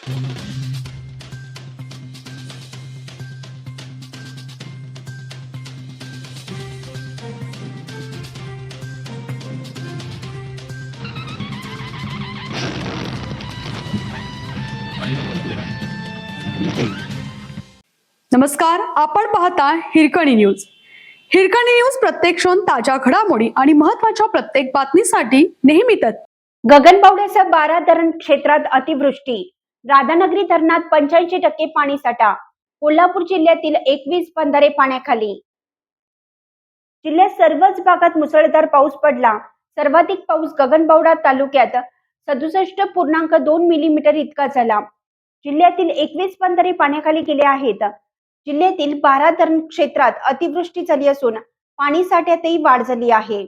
नमस्कार, आपण पाहता हिरकणी न्यूज. हिरकणी न्यूज प्रत्येक क्षण ताज्या घडामोडी आणि महत्त्वाच्या प्रत्येक बातमीसाठी नेहमीच. गगनबावड्यासह 12 धरण क्षेत्रात अतिवृष्टी. राधानगरी धरणात 85% पाणीसाठा. कोल्हापूर जिल्ह्यातील 21 बंधारे पाण्याखाली. जिल्ह्यात सर्वच भागात मुसळधार पाऊस पडला. सर्वाधिक पाऊस गगनबावडा तालुक्यात 67.2 मिलीमीटर इतका झाला. जिल्ह्यातील 21 बंधारे पाण्याखाली गेले आहेत. जिल्ह्यातील 12 धरण क्षेत्रात अतिवृष्टी झाली असून पाणी साठ्यातही वाढ झाली आहे.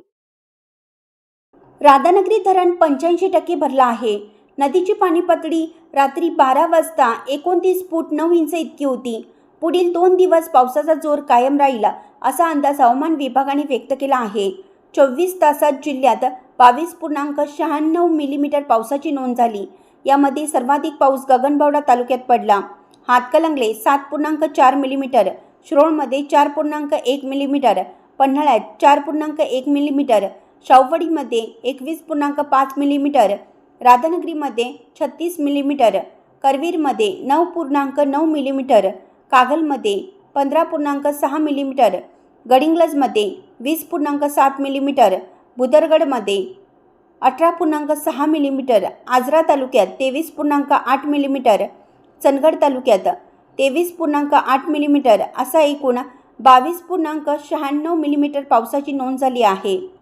राधानगरी धरण 85% भरला आहे. नदीची पाणी पातळी रात्री 12 वाजता 29 फूट 9 इंच इतकी होती. पुढील 2 दिवस पावसाचा जोर कायम राहील असा अंदाज हवामान विभागाने व्यक्त केला आहे. 24 तासात जिल्ह्यात 22.96 मिलीमीटर पावसाची नोंद झाली. यामध्ये सर्वाधिक पाऊस गगनबावडा तालुक्यात पडला. हातकलंगले 7.4 मिलीमीटर, शिरोळमध्ये 4.1 मिलीमीटर, पन्हाळ्यात 4.1 मिलीमीटर, शाहूवाडीमध्ये 21.5 मिलीमीटर, राधानगरीमध्ये 36 मिलीमीटर, करवीरमध्ये 9.9 मिलीमीटर, कागलमध्ये 15.6 मिलीमीटर, गडिंग्लजमध्ये 20.7 मिलीमीटर, भुदरगडमध्ये 18.6 मिलीमीटर, आजरा तालुक्यात 23.8 मिलीमीटर, चंदगड तालुक्यात 23.8 मिलीमीटर असा एकूण 22.96 मिलीमीटर पावसाची नोंद झाली आहे.